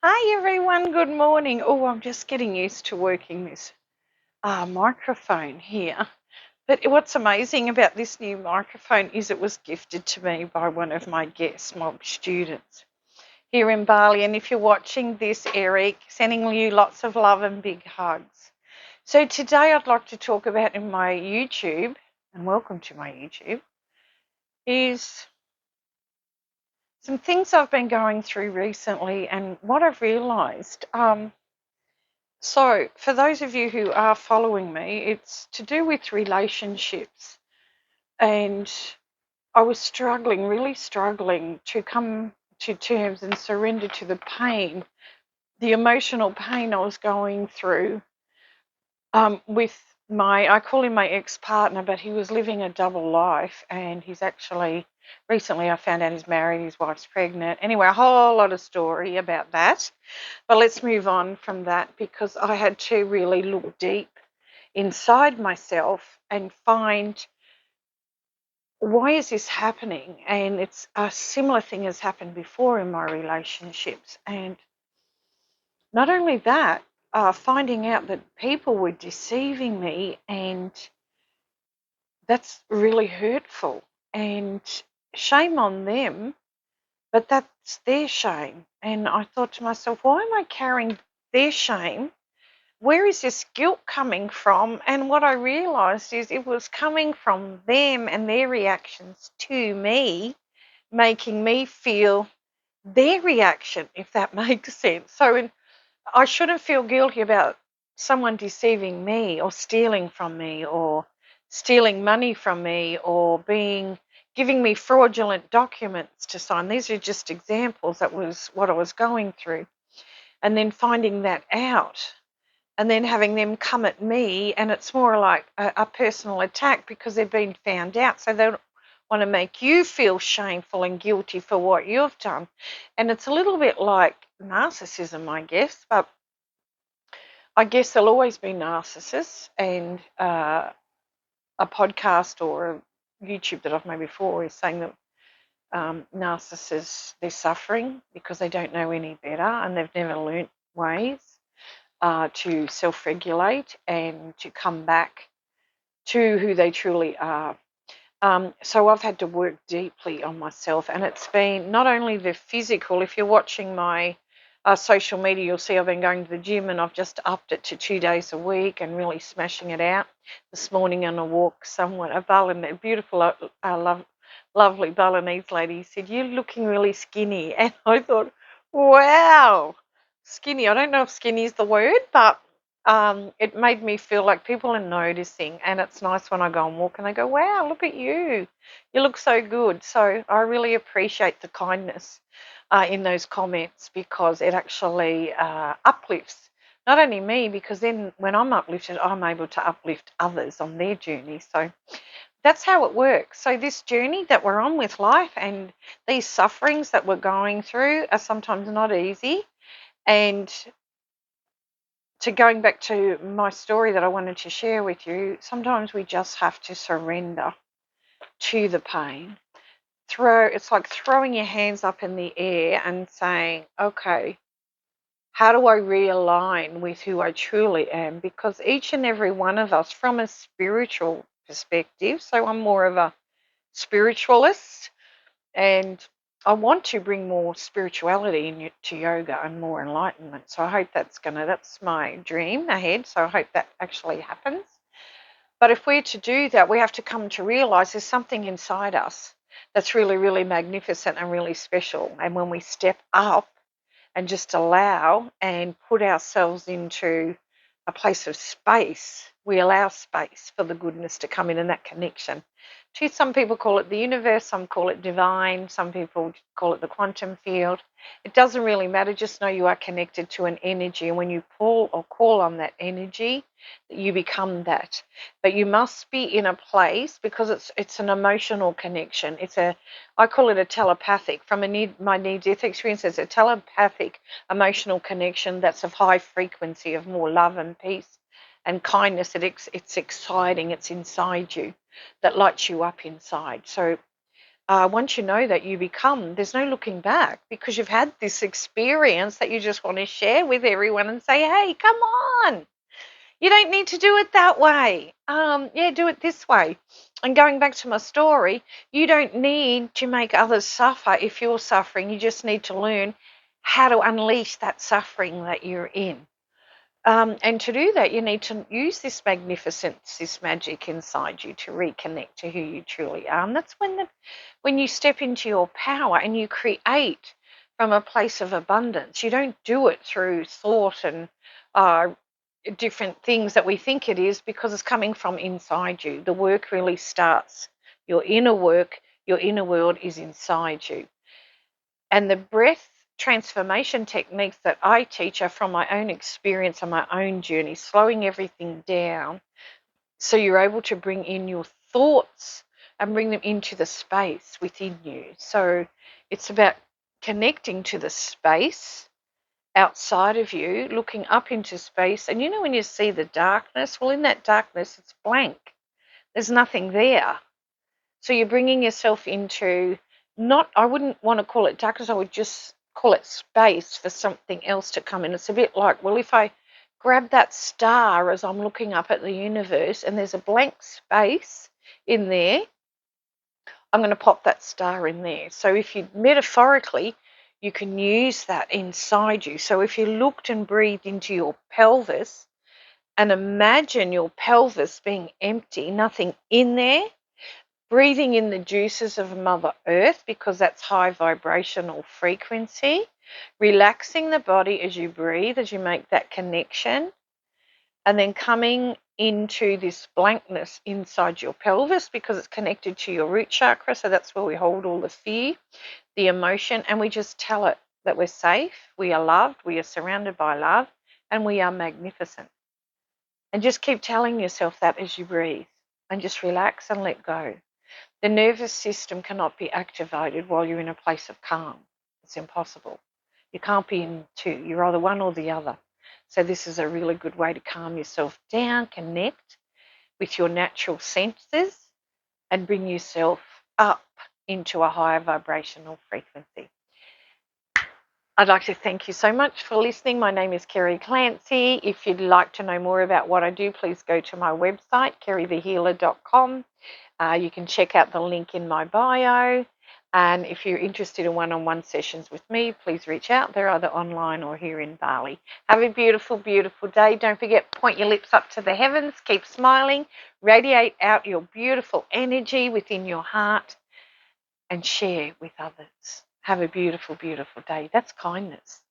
Hi everyone, good morning. Oh, I'm just getting used to working this microphone here. But what's amazing about this new microphone is it was gifted to me by one of my guest mob students here in Bali. And if you're watching this, Eric, sending you lots of love and big hugs. So today I'd like to talk about in my YouTube, and welcome to my YouTube, is some things I've been going through recently and what I've realised. So, for those of you who are following me, it's to do with relationships. And I was struggling, really struggling to come to terms and surrender to the pain, the emotional pain I was going through with I call him my ex-partner, but he was living a double life, and he's actually, recently I found out he's married, his wife's pregnant. Anyway, a whole lot of story about that. But let's move on from that because I had to really look deep inside myself and find, why is this happening? And it's a similar thing has happened before in my relationships. And not only that, finding out that people were deceiving me, and that's really hurtful. And shame on them, but that's their shame. And I thought to myself, why am I carrying their shame? Where is this guilt coming from? And what I realized is it was coming from them and their reactions to me, making me feel their reaction, if that makes sense. So I shouldn't feel guilty about someone deceiving me or stealing from me or stealing money from me or giving me fraudulent documents to sign. These are just examples. That was what I was going through. And then finding that out and then having them come at me, and it's more like a personal attack because they've been found out. So they want to make you feel shameful and guilty for what you've done. And it's a little bit like narcissism, I guess, but I guess there'll always be narcissists. And a podcast or a YouTube that I've made before is saying that narcissists, they're suffering because they don't know any better and they've never learnt ways to self-regulate and to come back to who they truly are. So I've had to work deeply on myself, and it's been not only the physical. If you're watching my social media, you'll see I've been going to the gym, and I've just upped it to 2 days a week and really smashing it out. This morning on a walk, a beautiful, lovely Balinese lady said, "You're looking really skinny," and I thought, "Wow, skinny." I don't know if skinny is the word, but it made me feel like people are noticing, and it's nice when I go and walk and they go, "Wow, look at you. You look so good." So I really appreciate the kindness in those comments because it actually uplifts not only me, because then when I'm uplifted, I'm able to uplift others on their journey. So that's how it works. So this journey that we're on with life and these sufferings that we're going through are sometimes not easy. And to going back to my story that I wanted to share with you, sometimes we just have to surrender to the pain. It's like throwing your hands up in the air and saying, okay, how do I realign with who I truly am? Because each and every one of us, from a spiritual perspective, so I'm more of a spiritualist, and I want to bring more spirituality into yoga and more enlightenment. So I hope that's my dream ahead. So I hope that actually happens. But if we're to do that, we have to come to realize there's something inside us that's really, really magnificent and really special. And when we step up and just allow and put ourselves into a place of space, we allow space for the goodness to come in and that connection. Some people call it the universe, some call it divine, some people call it the quantum field. It doesn't really matter, just know you are connected to an energy, and when you pull or call on that energy, you become that. But you must be in a place, because it's an emotional connection. I call it a telepathic, from my near-death experience, it's a telepathic emotional connection that's of high frequency, of more love and peace and kindness. It's exciting, it's inside you, that lights you up inside. So once you know that, you become, there's no looking back, because you've had this experience that you just want to share with everyone and say, hey, come on. You don't need to do it that way. Yeah, do it this way. And going back to my story, you don't need to make others suffer if you're suffering. You just need to learn how to unleash that suffering that you're in. And to do that, you need to use this magnificence, this magic inside you to reconnect to who you truly are. And that's when you step into your power and you create from a place of abundance. You don't do it through thought and different things that we think it is, because it's coming from inside you. The work really starts. Your inner work, your inner world is inside you. And the breath transformation techniques that I teach are from my own experience and my own journey, slowing everything down so you're able to bring in your thoughts and bring them into the space within you. So it's about connecting to the space outside of you, looking up into space. And you know, when you see the darkness, well, in that darkness, it's blank. There's nothing there. So you're bringing yourself into, not, I wouldn't want to call it darkness, I would just call it space for something else to come in. It's a bit like, well, if I grab that star as I'm looking up at the universe and there's a blank space in there, I'm going to pop that star in there. So if you metaphorically, you can use that inside you. So if you looked and breathed into your pelvis and imagine your pelvis being empty, nothing in there, breathing in the juices of Mother Earth, because that's high vibrational frequency, relaxing the body as you breathe, as you make that connection, and then coming into this blankness inside your pelvis, because it's connected to your root chakra. So that's where we hold all the fear, the emotion, and we just tell it that we're safe, we are loved, we are surrounded by love, and we are magnificent. And just keep telling yourself that as you breathe, and just relax and let go. The nervous system cannot be activated while you're in a place of calm. It's impossible. You can't be in two. You're either one or the other. So this is a really good way to calm yourself down, connect with your natural senses, and bring yourself up into a higher vibrational frequency. I'd like to thank you so much for listening. My name is Kerry Clancy. If you'd like to know more about what I do, please go to my website, kerrythehealer.com. You can check out the link in my bio. And if you're interested in one-on-one sessions with me, please reach out. They're either online or here in Bali. Have a beautiful, beautiful day. Don't forget, point your lips up to the heavens. Keep smiling. Radiate out your beautiful energy within your heart and share with others. Have a beautiful, beautiful day. That's kindness.